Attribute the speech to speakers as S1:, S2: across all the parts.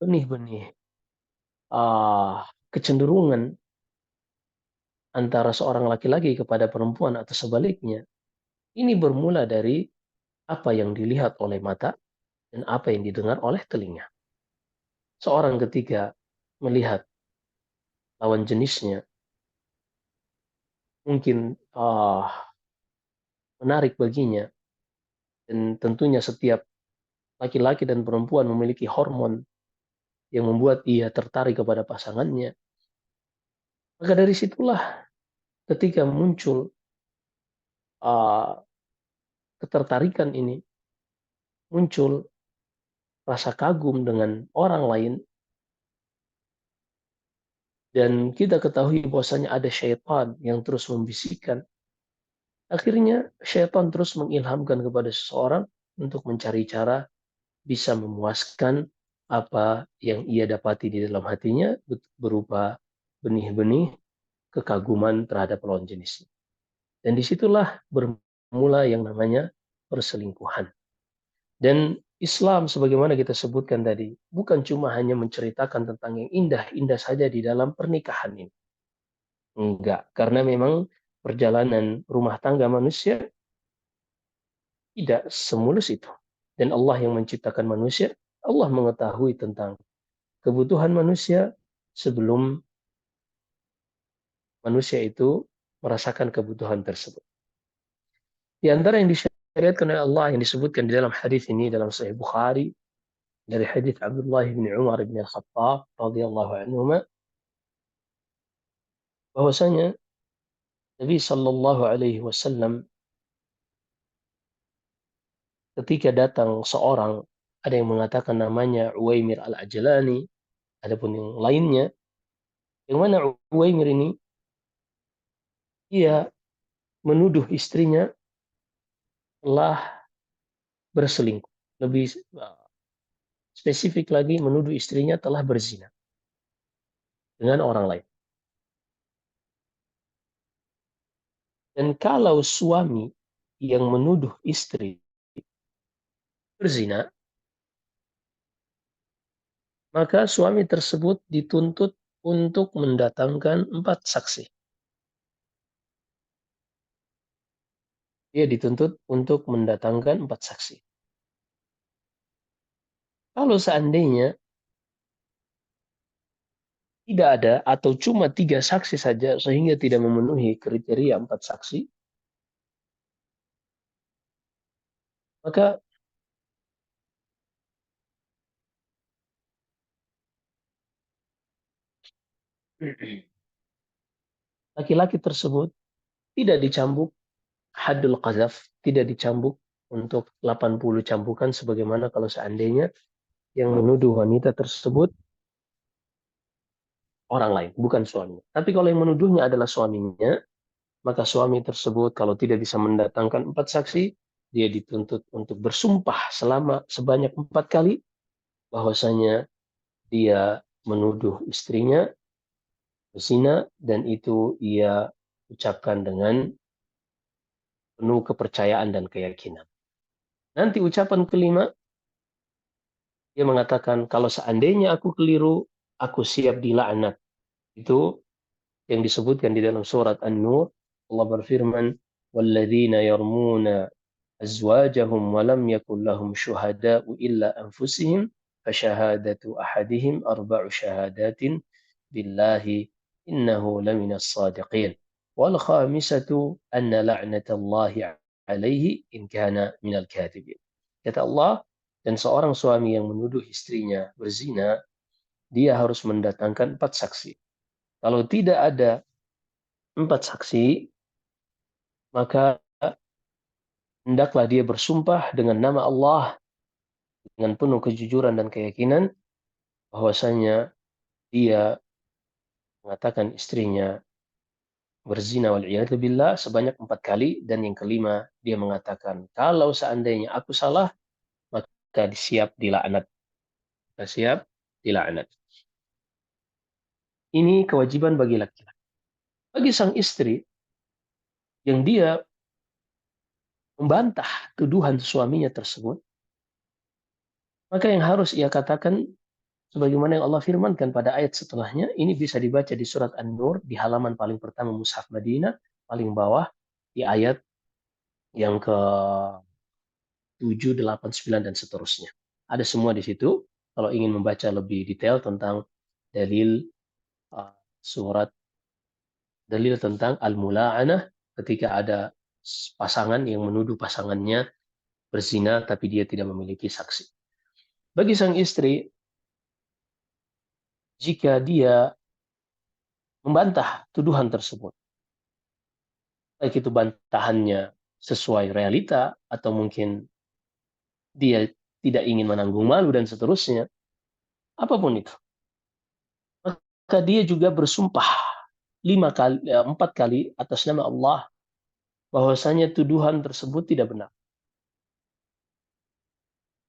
S1: benih-benih kecenderungan antara seorang laki-laki kepada perempuan atau sebaliknya, ini bermula dari apa yang dilihat oleh mata dan apa yang didengar oleh telinga. Seorang ketika melihat lawan jenisnya mungkin menarik baginya, dan tentunya setiap laki-laki dan perempuan memiliki hormon yang membuat ia tertarik kepada pasangannya. Maka dari situlah ketika muncul uh, ketertarikan ini, muncul rasa kagum dengan orang lain, dan kita ketahui bahwasanya ada syaitan yang terus membisikkan. Akhirnya syaitan terus mengilhamkan kepada seseorang untuk mencari cara bisa memuaskan apa yang ia dapati di dalam hatinya berupa benih-benih kekaguman terhadap lawan jenisnya. Dan disitulah bermula yang namanya perselingkuhan. Dan Islam sebagaimana kita sebutkan tadi, bukan cuma hanya menceritakan tentang yang indah-indah saja di dalam pernikahan ini. Enggak, karena memang perjalanan rumah tangga manusia tidak semulus itu. Dan Allah yang menciptakan manusia, Allah mengetahui tentang kebutuhan manusia sebelum manusia itu merasakan kebutuhan tersebut. Di antara yang disyariatkan oleh Allah yang disebutkan di dalam hadis ini dalam Sahih Bukhari dari hadis Abdullah bin Umar bin Al-Khattab radhiyallahu anhu, bahwasanya Nabi sallallahu alaihi wasallam ketika datang seorang, ada yang mengatakan namanya Uwaimir Al-Ajlani, adapun yang lainnya, yang mana Uwaimir ini ia menuduh istrinya telah berselingkuh. Lebih spesifik lagi, menuduh istrinya telah berzina dengan orang lain. Dan kalau suami yang menuduh istri berzina, maka suami tersebut dituntut untuk mendatangkan 4 saksi. Dia dituntut untuk mendatangkan 4 saksi. Kalau seandainya tidak ada atau cuma 3 saksi saja sehingga tidak memenuhi kriteria 4 saksi, maka laki-laki tersebut tidak dicambuk haddul qazaf, tidak dicambuk untuk 80 cambukan sebagaimana kalau seandainya yang menuduh wanita tersebut orang lain, bukan suaminya. Tapi kalau yang menuduhnya adalah suaminya, maka suami tersebut kalau tidak bisa mendatangkan 4 saksi, dia dituntut untuk bersumpah selama sebanyak 4 kali bahwasanya dia menuduh istrinya berzina, dan itu ia ucapkan dengan penuh kepercayaan dan keyakinan. Nanti ucapan kelima, dia mengatakan, kalau seandainya aku keliru, aku siap dilaknat. Itu yang disebutkan di dalam surat An-Nur. Allah berfirman, وَالَّذِينَ يَرْمُونَ أَزْوَاجَهُمْ وَلَمْ يَكُنْ لَهُمْ شُهَدَاءُ إِلَّا أَنفُسِهِمْ فَشَهَادَةُ أَحَدِهِمْ 4 شهادات بِاللَّهِ إِنَّهُ لَمِنَ الصَّادِقِينَ وَالْخَامِسَةُ أَنَّ لَعْنَةَ اللَّهِ عَلَيْهِ إِنْ كَانَ مِنَ الْكَاذِبِينَ. Kata Allah, dan seorang suami yang menuduh istrinya berzina, dia harus mendatangkan 4 saksi. Kalau tidak ada 4 saksi, maka hendaklah dia bersumpah dengan nama Allah dengan penuh kejujuran dan keyakinan bahwasanya dia mengatakan istrinya berzina wal'iyadzubillah sebanyak 4 kali, dan yang kelima dia mengatakan kalau seandainya aku salah maka siap dilaknat. Siap dilaknat. Ini kewajiban bagi laki-laki. Bagi sang istri yang dia membantah tuduhan suaminya tersebut, maka yang harus ia katakan Sebagaimana yang Allah firmankan pada ayat setelahnya, ini bisa dibaca di surat An-Nur di halaman paling pertama Mushaf Madinah, paling bawah di ayat yang ke 7, 8, 9 dan seterusnya. Ada semua di situ. Kalau ingin membaca lebih detail tentang dalil surat dalil tentang al-mula'anah ketika ada pasangan yang menuduh pasangannya berzina tapi dia tidak memiliki saksi. Bagi sang istri, jika dia membantah tuduhan tersebut, baik itu bantahannya sesuai realita atau mungkin dia tidak ingin menanggung malu dan seterusnya, apapun itu, maka dia juga bersumpah 4 kali atas nama Allah bahwasanya tuduhan tersebut tidak benar.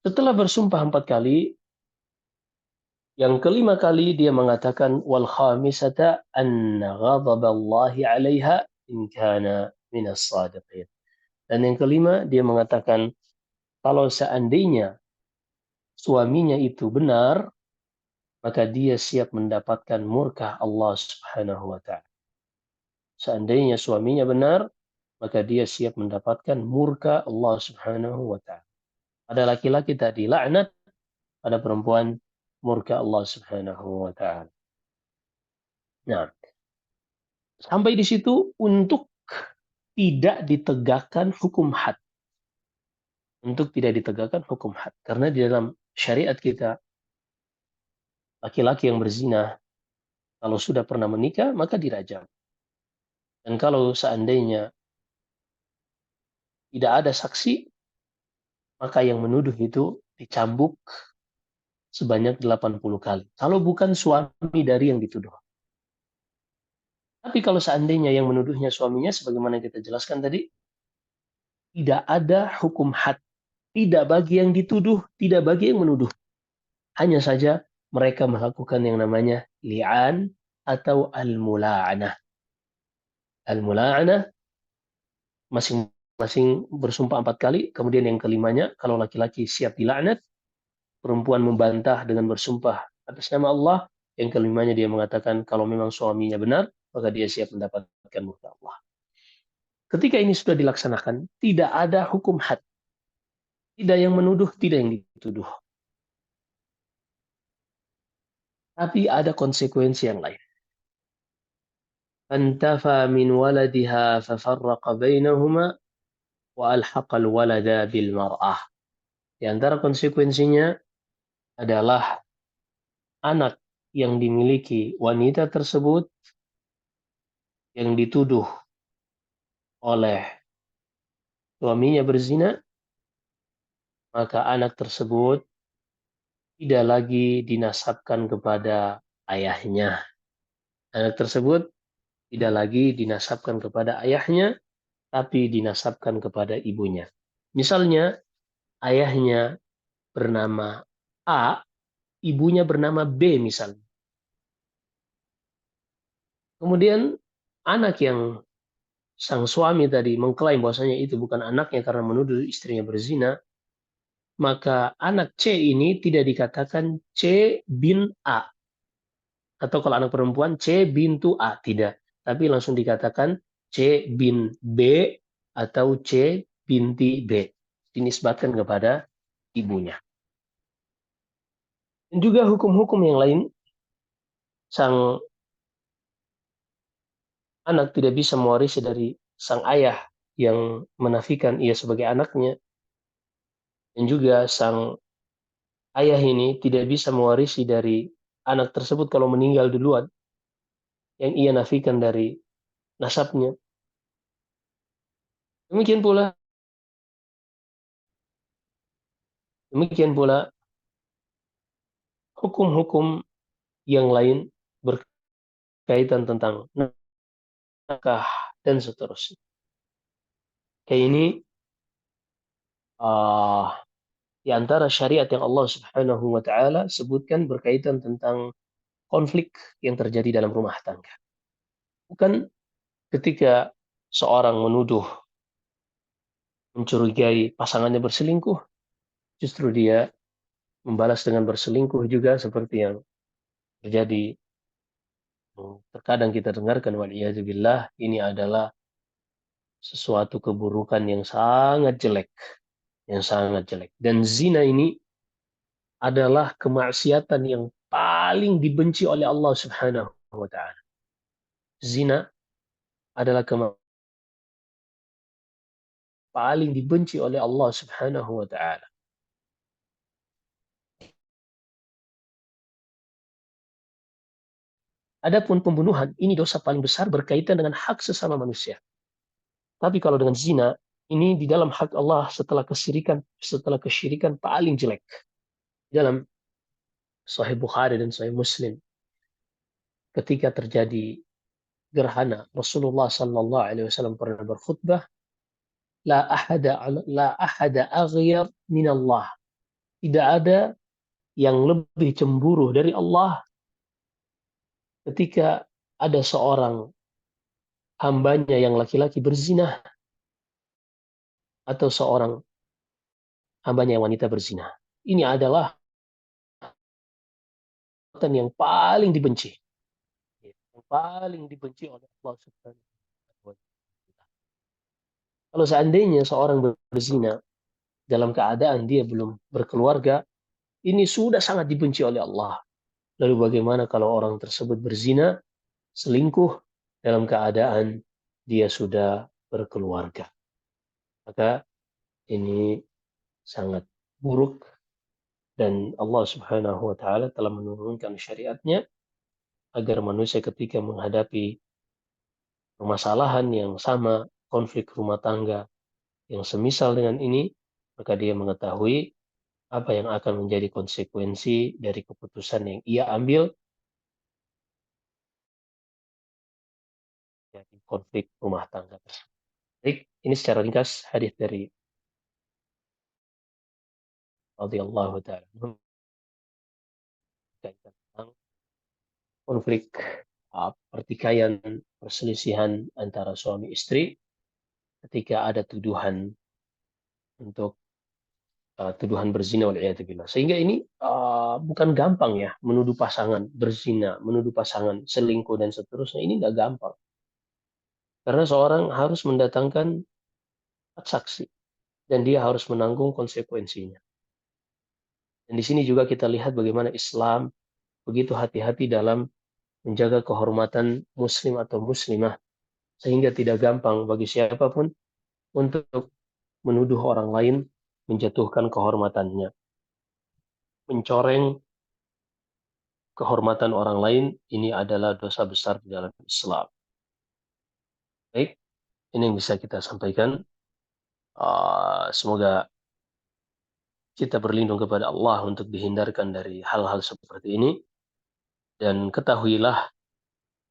S1: Setelah bersumpah 4 kali, yang kelima kali dia mengatakan wal khamisata anna ghadaballahi 'alaiha in kana minas shadiqin. Dan yang kelima dia mengatakan kalau seandainya suaminya itu benar, maka dia siap mendapatkan murka Allah Subhanahu wa taala. Seandainya suaminya benar, maka dia siap mendapatkan murka Allah Subhanahu wa taala. Ada laki-laki tadi laknat, ada perempuan murka Allah Subhanahu wa taala. Nah, sampai di situ untuk tidak ditegakkan hukum had. Untuk tidak ditegakkan hukum had. Karena di dalam syariat kita, laki-laki yang berzina, kalau sudah pernah menikah, maka dirajam. Dan kalau seandainya tidak ada saksi, maka yang menuduh itu dicambuk sebanyak 80 kali. Kalau bukan suami dari yang dituduh. Tapi kalau seandainya yang menuduhnya suaminya, sebagaimana kita jelaskan tadi, tidak ada hukum had. Tidak bagi yang dituduh, tidak bagi yang menuduh. Hanya saja mereka melakukan yang namanya li'an atau al-mula'anah. Al-mula'anah masing-masing bersumpah 4 kali, kemudian yang kelimanya, kalau laki-laki siap dilaknat, perempuan membantah dengan bersumpah atas nama Allah, yang kelimanya dia mengatakan kalau memang suaminya benar, maka dia siap mendapatkan murka Allah. Ketika ini sudah dilaksanakan, tidak ada hukum had. Tidak yang menuduh, tidak yang dituduh. Tapi ada konsekuensi yang lain. فانتفى من ولدها ففرق بينهما وألحق الولد بالمرأة. Di antara konsekuensinya adalah anak yang dimiliki wanita tersebut yang dituduh oleh suaminya berzina, maka anak tersebut tidak lagi dinasabkan kepada ayahnya. Anak tersebut tidak lagi dinasabkan kepada ayahnya, tapi dinasabkan kepada ibunya. Misalnya, ayahnya bernama A, ibunya bernama B misalnya. Kemudian anak yang sang suami tadi mengklaim bahwasanya itu bukan anaknya karena menuduh istrinya berzina, maka anak C ini tidak dikatakan C bin A. Atau kalau anak perempuan C bintu A, tidak. Tapi langsung dikatakan C bin B atau C binti B. Dinisbatkan kepada ibunya. Dan juga hukum-hukum yang lain, sang anak tidak bisa mewarisi dari sang ayah yang menafikan ia sebagai anaknya, dan juga sang ayah ini tidak bisa mewarisi dari anak tersebut kalau meninggal duluan, yang ia nafikan dari nasabnya. Demikian pula, demikian pula hukum-hukum yang lain berkaitan tentang nakah dan seterusnya. Kayak ini uh, di antara syariat yang Allah Subhanahu wa taala sebutkan berkaitan tentang konflik yang terjadi dalam rumah tangga. Bukan ketika seorang menuduh, mencurigai pasangannya berselingkuh, justru dia membalas dengan berselingkuh juga seperti yang terjadi. Terkadang kita dengarkan waliyadzubillah, ini adalah sesuatu keburukan yang sangat jelek, yang sangat jelek. Dan zina ini adalah kemaksiatan yang paling dibenci oleh Allah Subhanahu wa taala. Zina adalah paling dibenci oleh Allah Subhanahu wa taala. Adapun pembunuhan, ini dosa paling besar berkaitan dengan hak sesama manusia. Tapi kalau dengan zina, ini di dalam hak Allah setelah kesyirikan paling jelek. Dalam Sahih Bukhari dan Sahih Muslim, ketika terjadi gerhana, Rasulullah Sallallahu Alaihi Wasallam pernah berkhutbah, la ahada aghyar min Allah. Tidak ada yang lebih cemburu dari Allah ketika ada seorang hambanya yang laki-laki berzina atau seorang hambanya yang wanita berzina. Ini adalah perbuatan yang paling dibenci. Yang paling dibenci oleh Allah Subhanahu wa taala. Kalau seandainya seorang berzina dalam keadaan dia belum berkeluarga, ini sudah sangat dibenci oleh Allah. Lalu bagaimana kalau orang tersebut berzina, selingkuh dalam keadaan dia sudah berkeluarga? Maka ini sangat buruk dan Allah Subhanahu wa taala telah menurunkan syariatnya agar manusia ketika menghadapi permasalahan yang sama, konflik rumah tangga yang semisal dengan ini, maka dia mengetahui apa yang akan menjadi konsekuensi dari keputusan yang ia ambil dari konflik rumah tangga tersebut. Baik, ini secara ringkas hadis dari radhiyallahu taala tentang konflik pertikaian perselisihan antara suami istri ketika ada tuduhan untuk tuduhan berzina waliyadzubillah. Sehingga ini bukan gampang ya menuduh pasangan berzina, menuduh pasangan selingkuh dan seterusnya. Ini nggak gampang. Karena seorang harus mendatangkan saksi dan dia harus menanggung konsekuensinya. Dan di sini juga kita lihat bagaimana Islam begitu hati-hati dalam menjaga kehormatan muslim atau muslimah sehingga tidak gampang bagi siapapun untuk menuduh orang lain, menjatuhkan kehormatannya, mencoreng kehormatan orang lain. Ini adalah dosa besar di dalam Islam. Baik, ini yang bisa kita sampaikan. Semoga kita berlindung kepada Allah untuk dihindarkan dari hal-hal seperti ini. Dan ketahuilah,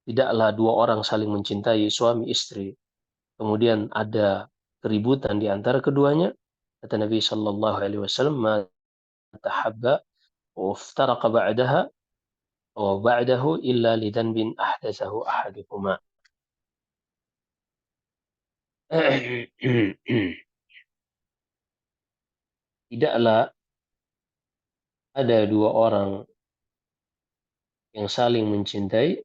S1: tidaklah dua orang saling mencintai suami istri, kemudian ada keributan di antara keduanya. Kata Nabi Shallallahu Alaihi Wasallam, "Ma tahabba waftaraqa ba'daha wa ba'dahu illa lidanbin ahdatsahu ahaduhuma." Tidaklah ada dua orang yang saling mencintai,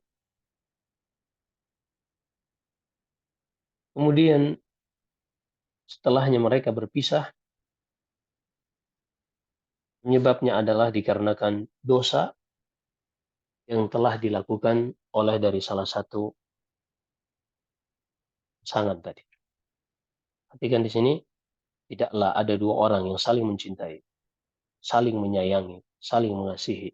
S1: kemudian setelahnya mereka berpisah, penyebabnya adalah dikarenakan dosa yang telah dilakukan oleh dari salah satu pasangan tadi. Perhatikan di sini, tidaklah ada dua orang yang saling mencintai, saling menyayangi, saling mengasihi.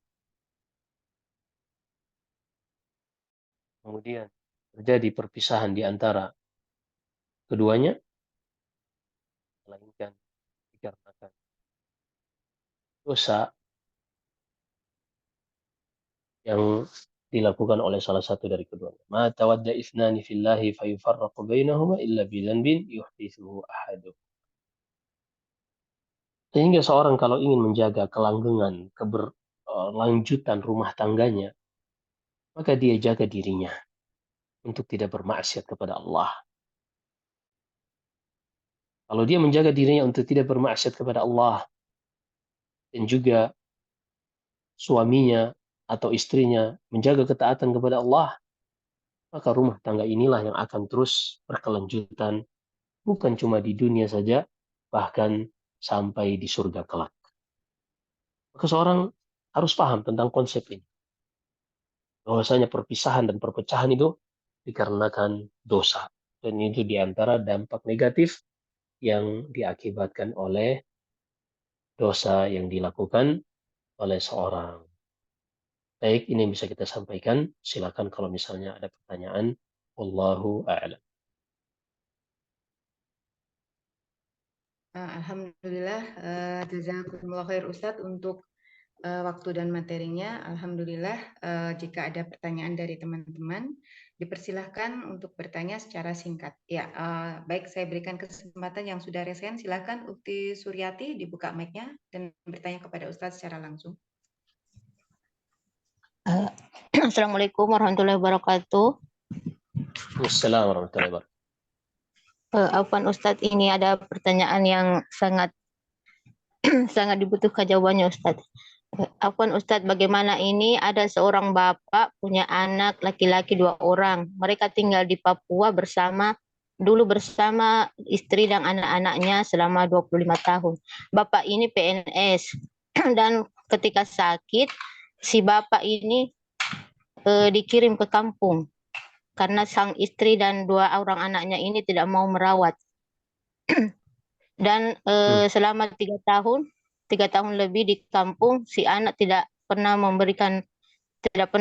S1: Kemudian terjadi perpisahan di antara keduanya, melainkan dikarenakan dosa yang dilakukan oleh salah satu dari keduanya. Ma tawadda ithnani fillahi fayufarraqu bainahuma illa bidzanbin yuhdithuhu ahaduhum. Sehingga seorang kalau ingin menjaga kelanggengan, keberlanjutan rumah tangganya, maka dia jaga dirinya untuk tidak bermaksiat kepada Allah. Kalau dia menjaga dirinya untuk tidak bermaksiat kepada Allah dan juga suaminya atau istrinya menjaga ketaatan kepada Allah, maka rumah tangga inilah yang akan terus berkelanjutan, bukan cuma di dunia saja, bahkan sampai di surga kelak. Maka seorang harus paham tentang konsep ini. Bahwasanya perpisahan dan perpecahan itu dikarenakan dosa. Dan itu diantara dampak negatif yang diakibatkan oleh dosa yang dilakukan oleh seorang. Baik, ini yang bisa kita sampaikan. Silakan kalau misalnya ada pertanyaan. Wallahu a'lam.
S2: Alhamdulillah, jazakumullah khair Ustadz untuk waktu dan materinya. Alhamdulillah, jika ada pertanyaan dari teman-teman, dipersilahkan untuk bertanya secara singkat. Ya, baik, saya berikan kesempatan yang sudah resen. Silahkan Ukti Suryati dibuka mic-nya dan bertanya kepada Ustadz secara langsung.
S3: Assalamualaikum warahmatullahi wabarakatuh.
S1: Wassalamualaikum warahmatullahi wabarakatuh.
S3: Afwan Ustadz, ini ada pertanyaan yang sangat sangat dibutuhkan jawabannya Ustadz. Afwan Ustadz, bagaimana ini ada seorang bapak punya anak laki-laki 2 orang. Mereka tinggal di Papua dulu bersama istri dan anak-anaknya selama 25 tahun. Bapak ini PNS dan ketika sakit si bapak ini dikirim ke kampung karena sang istri dan 2 orang anaknya ini tidak mau merawat. Dan selama 3 tahun lebih di kampung, si anak tidak pernah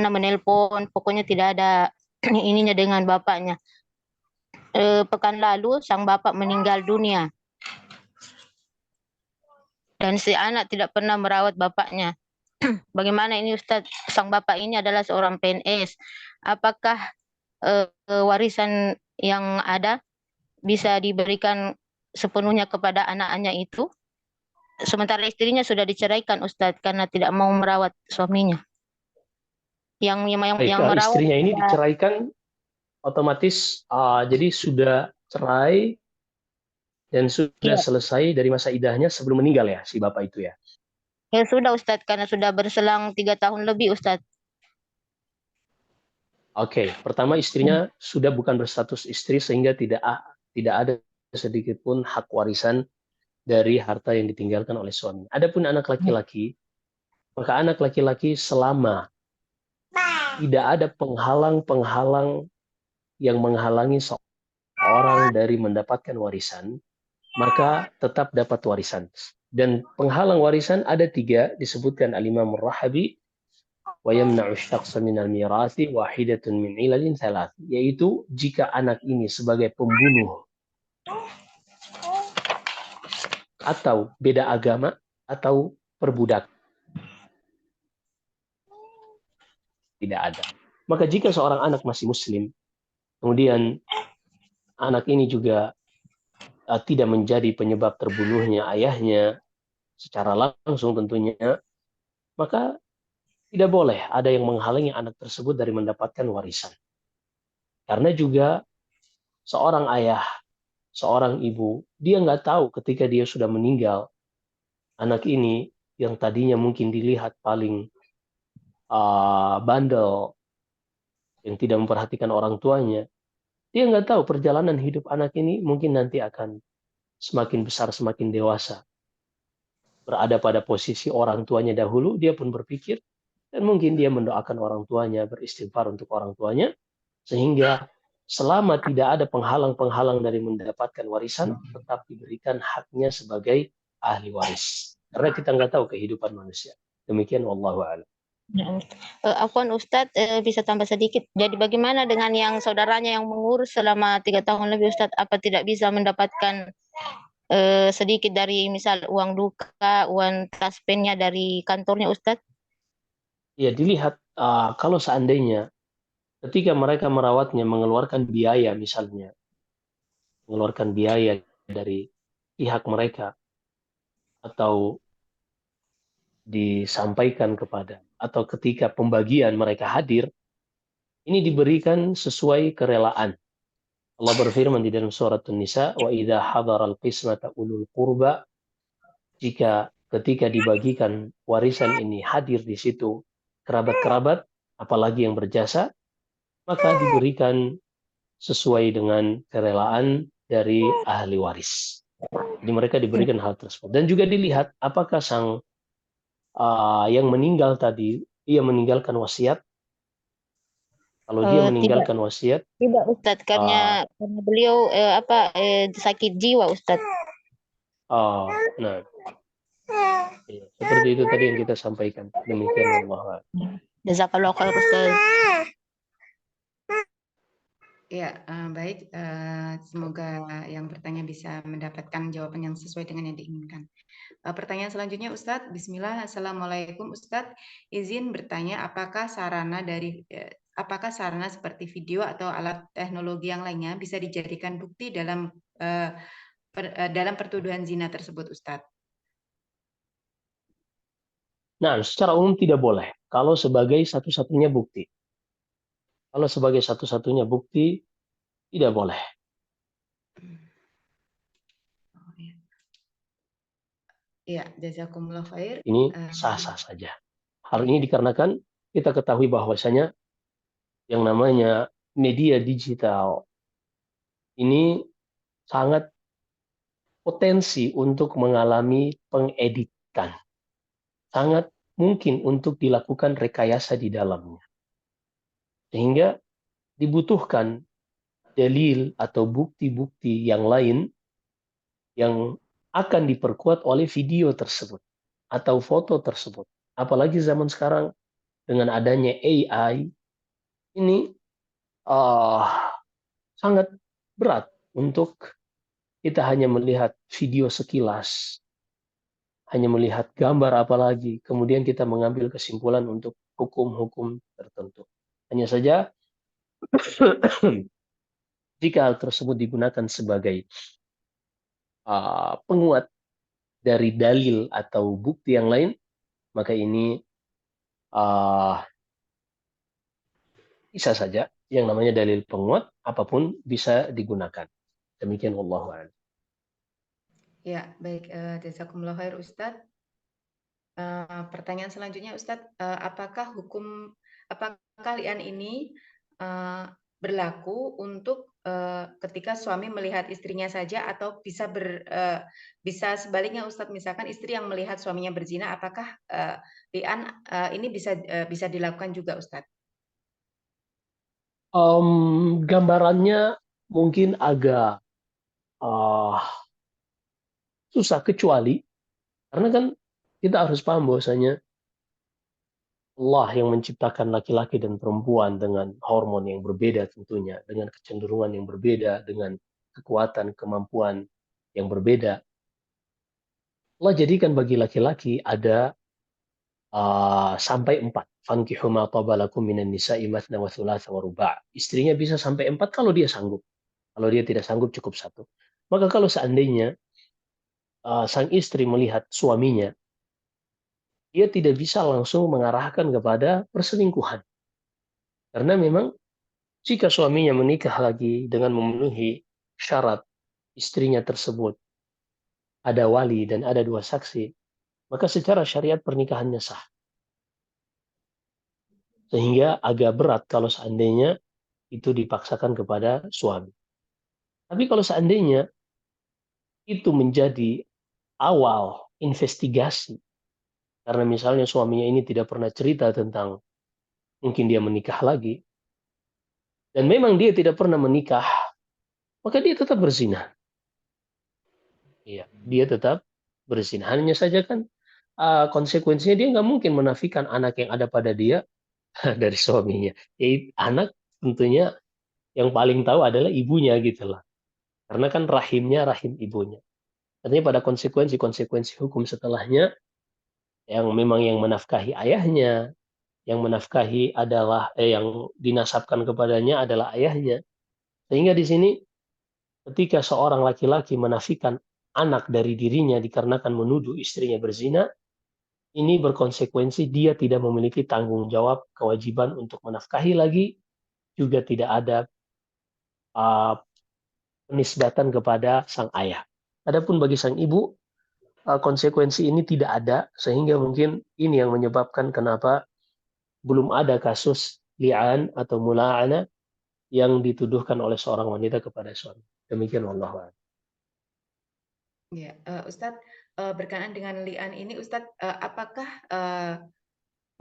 S3: menelpon, pokoknya tidak ada ininya dengan bapaknya. Pekan lalu sang bapak meninggal dunia dan si anak tidak pernah merawat bapaknya. Bagaimana ini Ustadz? Sang bapak ini adalah seorang PNS. Apakah warisan yang ada bisa diberikan sepenuhnya kepada anak-anaknya itu? Sementara istrinya sudah diceraikan Ustadz karena tidak mau merawat suaminya. Yang merawat
S1: istrinya ini diceraikan otomatis, jadi sudah cerai dan sudah selesai dari masa idahnya sebelum meninggal ya si bapak itu ya?
S3: Ya sudah Ustadz, karena sudah berselang 3 tahun lebih Ustadz.
S1: Oke, pertama istrinya sudah bukan berstatus istri sehingga tidak ada sedikit pun hak warisan dari harta yang ditinggalkan oleh suami. Adapun anak laki-laki, maka anak laki-laki selama tidak ada penghalang-penghalang yang menghalangi seorang dari mendapatkan warisan, maka tetap dapat warisan. Dan penghalang warisan ada 3, disebutkan Al-Imam Ar-Rahabi, wa yamna'u syakhsa minal mirasi wahidatun min ilalin thalath, yaitu jika anak ini sebagai pembunuh atau beda agama atau perbudak, tidak ada. Maka jika seorang anak masih muslim, kemudian anak ini juga tidak menjadi penyebab terbunuhnya ayahnya secara langsung tentunya, maka tidak boleh ada yang menghalangi anak tersebut dari mendapatkan warisan. Karena juga seorang ayah, seorang ibu, dia nggak tahu ketika dia sudah meninggal, anak ini yang tadinya mungkin dilihat paling bandel, yang tidak memperhatikan orang tuanya, dia nggak tahu perjalanan hidup anak ini mungkin nanti akan semakin besar, semakin dewasa. Berada pada posisi orang tuanya dahulu, dia pun berpikir, dan mungkin dia mendoakan orang tuanya, beristighfar untuk orang tuanya, sehingga selama tidak ada penghalang-penghalang dari mendapatkan warisan, tetap diberikan haknya sebagai ahli waris. Karena kita nggak tahu kehidupan manusia. Demikian wallahu a'lam.
S3: Afwan Ustadz, bisa tambah sedikit. Jadi bagaimana dengan yang saudaranya yang mengurus selama 3 tahun lebih Ustadz? Apa tidak bisa mendapatkan sedikit dari misal uang duka, uang taspennya dari kantornya Ustadz?
S1: Ya dilihat kalau seandainya ketika mereka merawatnya mengeluarkan biaya misalnya, mengeluarkan biaya dari pihak mereka atau disampaikan kepada atau ketika pembagian mereka hadir, ini diberikan sesuai kerelaan. Allah berfirman di dalam surat An-Nisa, wa idza hadaral qismata ulul qurba, jika ketika dibagikan warisan ini hadir di situ kerabat-kerabat, apalagi yang berjasa, maka diberikan sesuai dengan kerelaan dari ahli waris. Jadi mereka diberikan hal tersebut. Dan juga dilihat apakah sang yang meninggal tadi, ia meninggalkan wasiat. Kalau dia
S3: Tidak,
S1: meninggalkan wasiat,
S3: tidak Ustadz,
S1: uh,
S3: karena beliau sakit jiwa Ustadz.
S1: nah, ya, seperti itu tadi yang kita sampaikan. Demikian Allah.
S3: Jazakallah khair Ustadz.
S2: Ya, baik. Semoga yang bertanya bisa mendapatkan jawaban yang sesuai dengan yang diinginkan. Pertanyaan selanjutnya, Ustadz. Bismillah. Assalamualaikum, Ustadz. Izin bertanya, apakah sarana seperti video atau alat teknologi yang lainnya bisa dijadikan bukti dalam pertuduhan zina tersebut, Ustadz?
S1: Nah, secara umum tidak boleh. Kalau sebagai satu-satunya bukti. Kalau sebagai satu-satunya bukti, tidak boleh.
S2: Ya, jazakumullah khair.
S1: Ini sah-sah saja. Hal
S2: Ya.
S1: ini dikarenakan kita ketahui bahwasanya yang namanya media digital ini sangat potensi untuk mengalami pengeditan. Sangat mungkin untuk dilakukan rekayasa di dalamnya. Sehingga dibutuhkan dalil atau bukti-bukti yang lain yang akan diperkuat oleh video tersebut atau foto tersebut. Apalagi zaman sekarang dengan adanya AI, ini uh, sangat berat untuk kita hanya melihat video sekilas, hanya melihat gambar apalagi, kemudian kita mengambil kesimpulan untuk hukum-hukum tertentu. Hanya saja jika hal tersebut digunakan sebagai penguat dari dalil atau bukti yang lain, maka ini bisa saja yang namanya dalil penguat apapun bisa digunakan. Demikian wallahu a'lam.
S2: Ya, baik. Jazakumullah khair, Ustadz. Pertanyaan selanjutnya, Ustadz, apakah li'an ini berlaku untuk ketika suami melihat istrinya saja atau bisa sebaliknya, Ustadz, misalkan istri yang melihat suaminya berzina, apakah li'an ini bisa dilakukan juga, Ustadz?
S1: Gambarannya mungkin agak susah, kecuali karena kan kita harus paham bahwasanya Allah yang menciptakan laki-laki dan perempuan dengan hormon yang berbeda tentunya, dengan kecenderungan yang berbeda, dengan kekuatan, kemampuan yang berbeda. Allah jadikan bagi laki-laki ada sampai 4. Fankihu ma taba lakum minan nisa'i mathna wa thulatha wa ruba'. Istrinya bisa sampai 4 kalau dia sanggup. Kalau dia tidak sanggup cukup 1. Maka kalau seandainya sang istri melihat suaminya, dia tidak bisa langsung mengarahkan kepada perselingkuhan. Karena memang jika suaminya menikah lagi dengan memenuhi syarat istrinya tersebut, ada wali dan ada 2 saksi, maka secara syariat pernikahannya sah. Sehingga agak berat kalau seandainya itu dipaksakan kepada suami. Tapi kalau seandainya itu menjadi awal investigasi, karena misalnya suaminya ini tidak pernah cerita tentang mungkin dia menikah lagi, dan memang dia tidak pernah menikah, maka dia tetap berzina. Iya, dia tetap berzina. Hanya saja kan konsekuensinya dia nggak mungkin menafikan anak yang ada pada dia dari suaminya. Jadi anak tentunya yang paling tahu adalah ibunya gitu lah. Karena kan rahimnya rahim ibunya. Artinya pada konsekuensi hukum setelahnya yang memang yang menafkahi ayahnya, yang menafkahi adalah yang dinasabkan kepadanya adalah ayahnya. Sehingga di sini ketika seorang laki-laki menafikan anak dari dirinya dikarenakan menuduh istrinya berzina, ini berkonsekuensi dia tidak memiliki tanggung jawab kewajiban untuk menafkahi lagi, juga tidak ada penisbatan kepada sang ayah. Adapun bagi sang ibu, konsekuensi ini tidak ada, sehingga mungkin ini yang menyebabkan kenapa belum ada kasus li'an atau mula'ana yang dituduhkan oleh seorang wanita kepada suami. Demikian Allah.
S2: Ya, Ustadz, berkenaan dengan li'an ini, Ustadz, apakah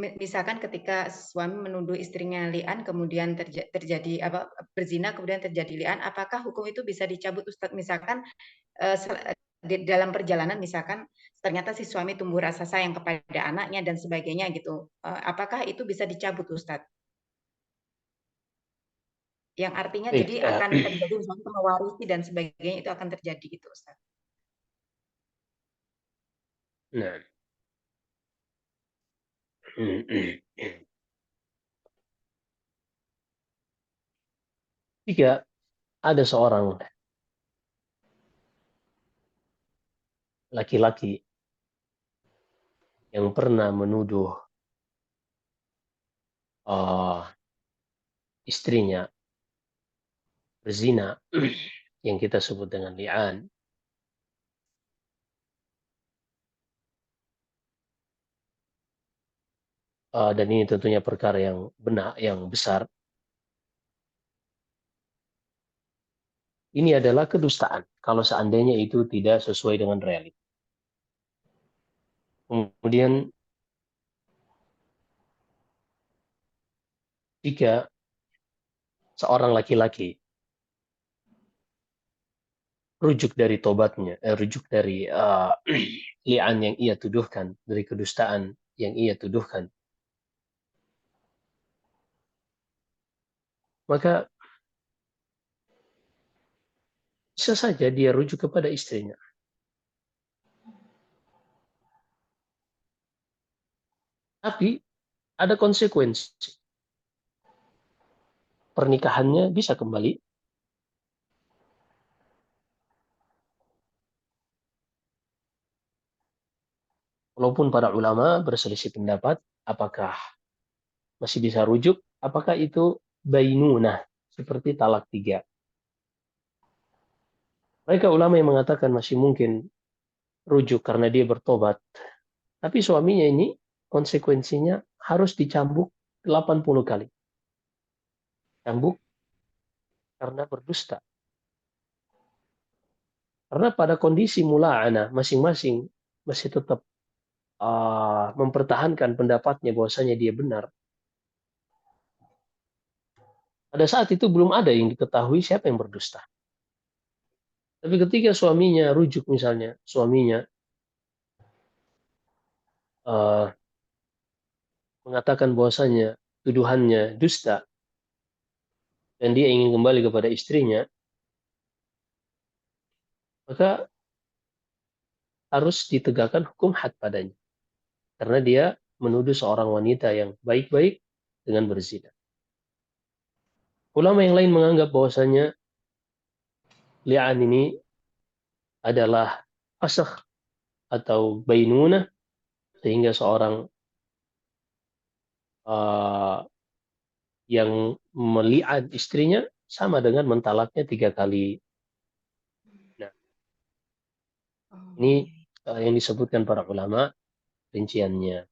S2: misalkan ketika suami menuduh istrinya li'an, kemudian terjadi berzina, kemudian terjadi li'an, apakah hukum itu bisa dicabut, Ustadz? Misalkan di dalam perjalanan, misalkan ternyata si suami tumbuh rasa sayang kepada anaknya dan sebagainya gitu, apakah itu bisa dicabut, Ustadz? Yang artinya
S1: Baik,
S2: jadi akan terjadi misalnya mewarisi dan sebagainya, itu akan terjadi gitu, Ustadz.
S1: nah, jika ada seorang laki-laki yang pernah menuduh istrinya berzina, yang kita sebut dengan li'an, dan ini tentunya perkara yang benar, yang besar, ini adalah kedustaan kalau seandainya itu tidak sesuai dengan realita. Kemudian jika seorang laki-laki rujuk dari tobatnya, rujuk dari li'an yang ia tuduhkan, dari kedustaan yang ia tuduhkan, maka bisa saja dia rujuk kepada istrinya. Tapi ada konsekuensi. Pernikahannya bisa kembali. Walaupun para ulama berselisih pendapat, apakah masih bisa rujuk, apakah itu bainunah, seperti talak 3. Mereka ulama yang mengatakan masih mungkin rujuk karena dia bertobat. Tapi suaminya ini konsekuensinya harus dicambuk 80 kali. Cambuk karena berdusta. Karena pada kondisi mula'ana, masing-masing masih tetap mempertahankan pendapatnya bahwasanya dia benar. Pada saat itu belum ada yang diketahui siapa yang berdusta. Tapi ketika suaminya rujuk, misalnya suaminya mengatakan bahwasanya tuduhannya dusta dan dia ingin kembali kepada istrinya, maka harus ditegakkan hukum had padanya. Karena dia menuduh seorang wanita yang baik-baik dengan berzina. Ulama yang lain menganggap bahwasanya li'an ini adalah fasakh atau bainunah, sehingga seorang yang meli'an istrinya sama dengan mentalaknya 3 kali. Nah, ini yang disebutkan para ulama rinciannya.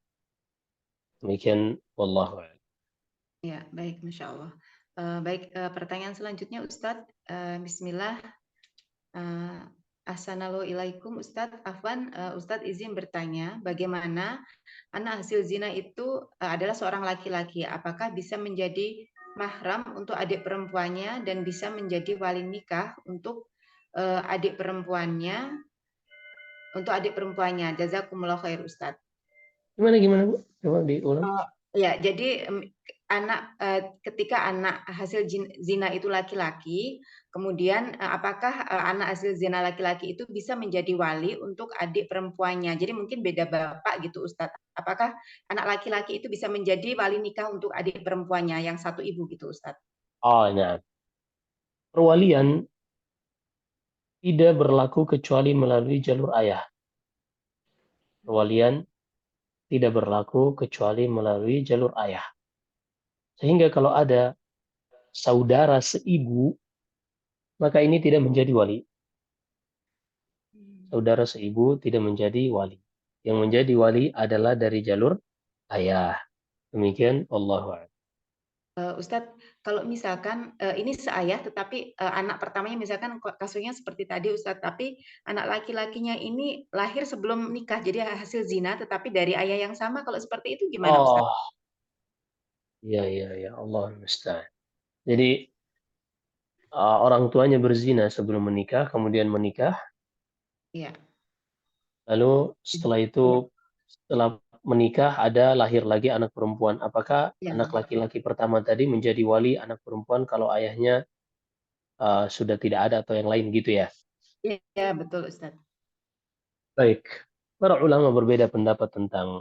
S1: Demikian, wallahu a'lam.
S2: Ya, baik, Masya Allah. Baik, pertanyaan selanjutnya Ustadz. Bismillah. Assalamualaikum Ustadz. Afwan, Ustadz izin bertanya, bagaimana anak hasil zina itu adalah seorang laki-laki? Apakah bisa menjadi mahram untuk adik perempuannya dan bisa menjadi wali nikah untuk adik perempuannya? Untuk adik perempuannya. Jazakumullah khair Ustadz.
S1: Gimana Bu? Coba diulang.
S2: Ya, jadi ketika anak hasil zina itu laki-laki, kemudian apakah anak hasil zina laki-laki itu bisa menjadi wali untuk adik perempuannya? Jadi mungkin beda bapak gitu Ustadz. Apakah anak laki-laki itu bisa menjadi wali nikah untuk adik perempuannya yang satu ibu gitu Ustadz?
S1: Nah. Perwalian tidak berlaku kecuali melalui jalur ayah. Perwalian tidak berlaku kecuali melalui jalur ayah. Sehingga kalau ada saudara seibu, maka ini tidak menjadi wali. saudara seibu tidak menjadi wali. Yang menjadi wali adalah dari jalur ayah. Demikian Allahu a'lam.
S2: Ustadz, kalau misalkan ini seayah, tetapi anak pertamanya misalkan kasusnya seperti tadi Ustadz, tapi anak laki-lakinya ini lahir sebelum nikah, jadi hasil zina, tetapi dari ayah yang sama, kalau seperti itu gimana Ustadz?
S1: Oh, ya Allah musta'an. Jadi orang tuanya berzina sebelum menikah, kemudian menikah,
S2: Iya.
S1: lalu setelah
S2: Iya.
S1: itu setelah menikah ada lahir lagi anak perempuan. Apakah
S2: Iya.
S1: anak laki-laki pertama tadi menjadi wali anak perempuan kalau ayahnya sudah tidak ada atau yang lain gitu ya?
S2: Iya, betul Ustadz.
S1: Baik. Para ulama berbeda pendapat tentang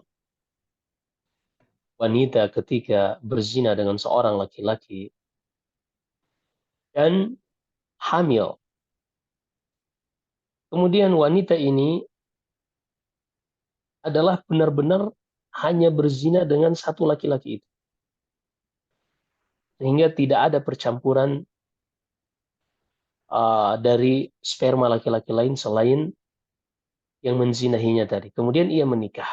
S1: wanita ketika berzina dengan seorang laki-laki dan hamil. Kemudian wanita ini adalah benar-benar hanya berzina dengan satu laki-laki itu. Sehingga tidak ada percampuran dari sperma laki-laki lain selain yang menzinahinya tadi. Kemudian ia menikah.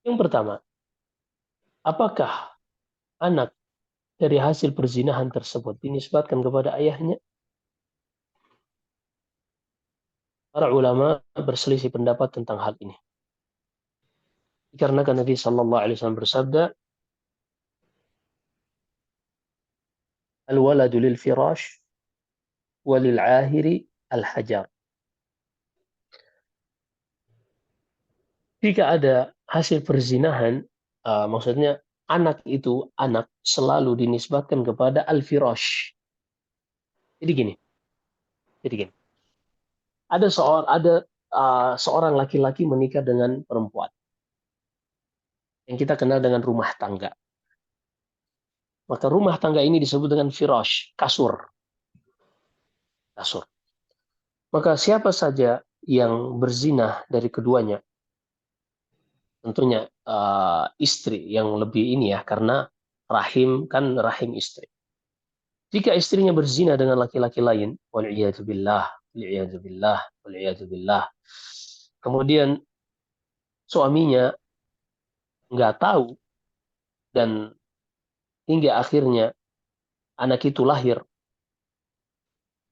S1: Yang pertama, apakah anak dari hasil perzinahan tersebut dinisbatkan kepada ayahnya? Para ulama berselisih pendapat tentang hal ini. Dikarenakan Nabi Sallallahu Alaihi Wasallam bersabda, "Al-waladu lil firash, walil ahiri al-hajar." Jika ada hasil perzinahan, maksudnya anak itu anak selalu dinisbatkan kepada al-firash. Jadi gini, ada seorang laki-laki menikah dengan perempuan yang kita kenal dengan rumah tangga. Maka rumah tangga ini disebut dengan firash, kasur. Kasur. Maka siapa saja yang berzinah dari keduanya, tentunya istri yang lebih ini ya, karena rahim kan rahim istri. Jika istrinya berzina dengan laki-laki lain, wal'iyadzubillah, wal'iyadzubillah, wal'iyadzubillah. Kemudian suaminya nggak tahu dan hingga akhirnya anak itu lahir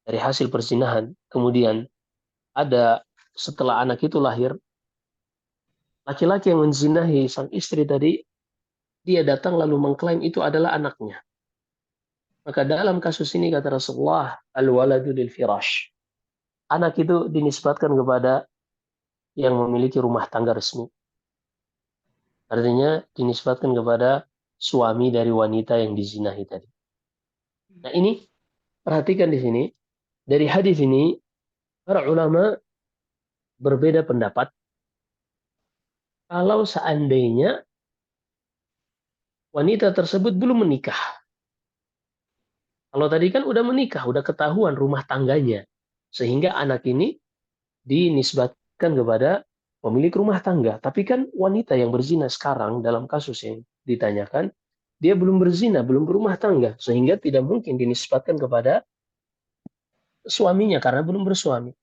S1: dari hasil perzinahan. Kemudian ada setelah anak itu lahir, laki-laki yang menzinahi sang istri tadi, dia datang lalu mengklaim itu adalah anaknya. Maka dalam kasus ini kata Rasulullah, al-waladu lil firash. Anak itu dinisbatkan kepada yang memiliki rumah tangga resmi. Artinya dinisbatkan kepada suami dari wanita yang dizinahi tadi. Nah ini, perhatikan di sini, dari hadis ini, para ulama berbeda pendapat kalau seandainya wanita tersebut belum menikah. Kalau tadi kan udah menikah, udah ketahuan rumah tangganya. Sehingga anak ini dinisbatkan kepada pemilik rumah tangga. Tapi kan wanita yang berzina sekarang dalam kasus yang ditanyakan, dia belum berzina, belum berumah tangga. Sehingga tidak mungkin dinisbatkan kepada suaminya karena belum bersuami.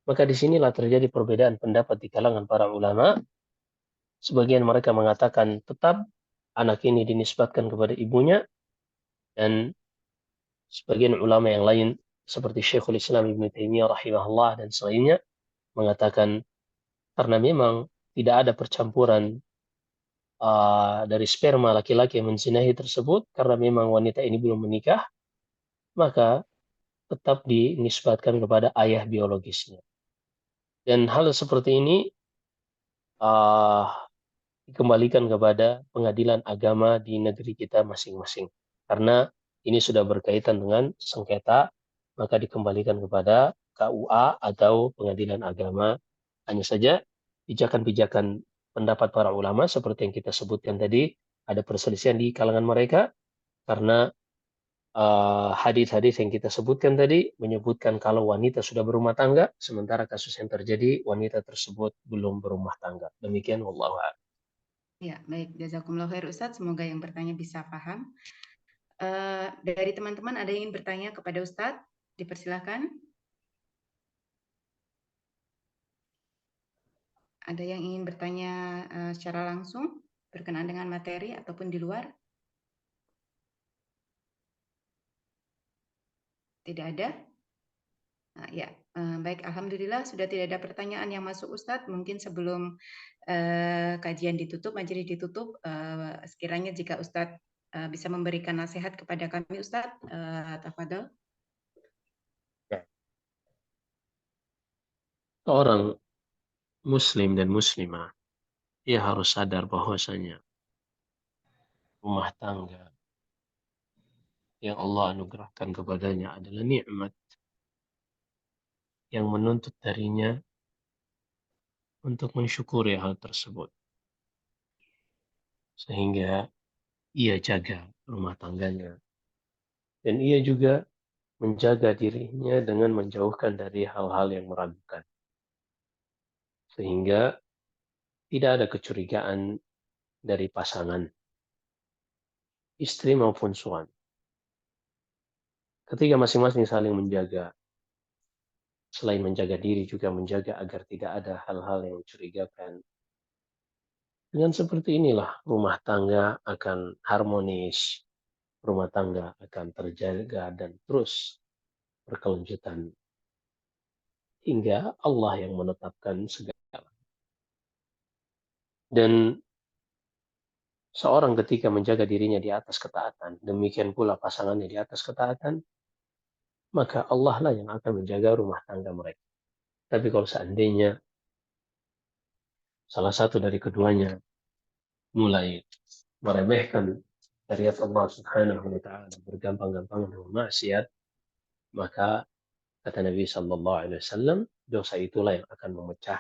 S1: Maka disinilah terjadi perbedaan pendapat di kalangan para ulama. Sebagian mereka mengatakan tetap anak ini dinisbatkan kepada ibunya, dan sebagian ulama yang lain seperti Syekhul Islam Ibn Taimiyah rahimahullah dan selainnya mengatakan karena memang tidak ada percampuran dari sperma laki-laki yang menzinahi tersebut, karena memang wanita ini belum menikah, maka tetap dinisbatkan kepada ayah biologisnya. Dan hal seperti ini uh, dikembalikan kepada pengadilan agama di negeri kita masing-masing. Karena ini sudah berkaitan dengan sengketa, maka dikembalikan kepada KUA atau pengadilan agama. Hanya saja pijakan-pijakan pendapat para ulama seperti yang kita sebutkan tadi, ada perselisihan di kalangan mereka karena hadis-hadis yang kita sebutkan tadi menyebutkan kalau wanita sudah berumah tangga, sementara kasus yang terjadi wanita tersebut belum berumah tangga. Demikian wallahu a'lam.
S2: Ya, baik. Jazakumullah khair Ustadz. Semoga yang bertanya bisa paham. Dari teman-teman ada yang ingin bertanya kepada Ustadz? Dipersilahkan. Ada yang ingin bertanya secara langsung berkenaan dengan materi ataupun di luar? Tidak ada? Nah, ya, baik. Alhamdulillah sudah tidak ada pertanyaan yang masuk Ustadz. Mungkin sebelum kajian ditutup, majelis ditutup, sekiranya jika Ustadz bisa memberikan nasihat kepada kami, Ustadz, tafadhol.
S1: Seorang muslim dan muslimah, ia harus sadar bahwasanya rumah tangga yang Allah anugerahkan kepadanya adalah nikmat yang menuntut darinya untuk mensyukuri hal tersebut. Sehingga ia jaga rumah tangganya. Dan ia juga menjaga dirinya dengan menjauhkan dari hal-hal yang meragukan. Sehingga tidak ada kecurigaan dari pasangan, istri maupun suami. Ketika masing-masing saling menjaga, selain menjaga diri juga menjaga agar tidak ada hal-hal yang mencurigakan. Dengan seperti inilah rumah tangga akan harmonis, rumah tangga akan terjaga dan terus berkelanjutan hingga Allah yang menetapkan segala. Dan seorang ketika menjaga dirinya di atas ketaatan, demikian pula pasangannya di atas ketaatan, maka Allah lah yang akan menjaga rumah tangga mereka. Tapi kalau seandainya salah satu dari keduanya mulai meremehkan syariat Allah Subhanahu wa taala, bergampang-gampangan dengan maksiat, maka kata Nabi sallallahu alaihi wasallam, dosa itulah yang akan memecah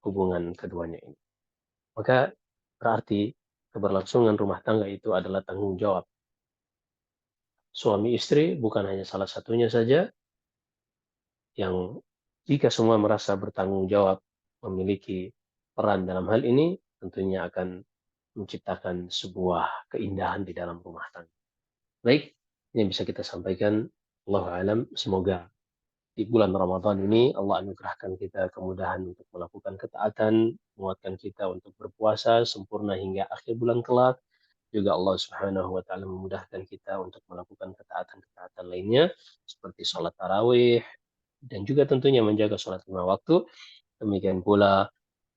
S1: hubungan keduanya ini. Maka berarti keberlangsungan rumah tangga itu adalah tanggung jawab suami istri, bukan hanya salah satunya saja, yang jika semua merasa bertanggung jawab memiliki peran dalam hal ini, tentunya akan menciptakan sebuah keindahan di dalam rumah tangga. Baik, ini yang bisa kita sampaikan. Allahu alam, semoga di bulan Ramadan ini Allah anugerahkan kita kemudahan untuk melakukan ketaatan, menguatkan kita untuk berpuasa sempurna hingga akhir bulan kelak. Juga Allah Subhanahu wa taala memudahkan kita untuk melakukan ketaatan-ketaatan lainnya seperti sholat tarawih dan juga tentunya menjaga sholat 5 waktu. Demikian pula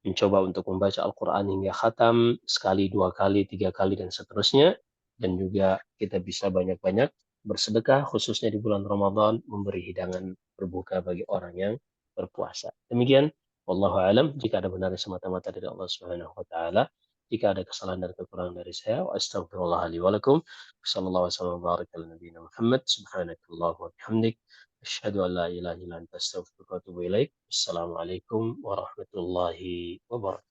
S1: mencoba untuk membaca Al-Quran hingga khatam sekali, 2 kali, 3 kali, dan seterusnya. Dan juga kita bisa banyak-banyak bersedekah, khususnya di bulan Ramadan, memberi hidangan berbuka bagi orang yang berpuasa. Demikian, wallahu alam, jika ada benarnya semata-mata dari Allah Subhanahu wa taala, jika ada kesalahan dan kekurangan dari saya, wa astaghfirullah li wa lakum. Sallallahu wasallam wa baraka ala nabiyina Muhammad, subhanakallah wa bihamdik, asyhadu an la ilaha illa anta astaghfiruka wa atubu ilaik. Assalamualaikum warahmatullahi wabarakatuh.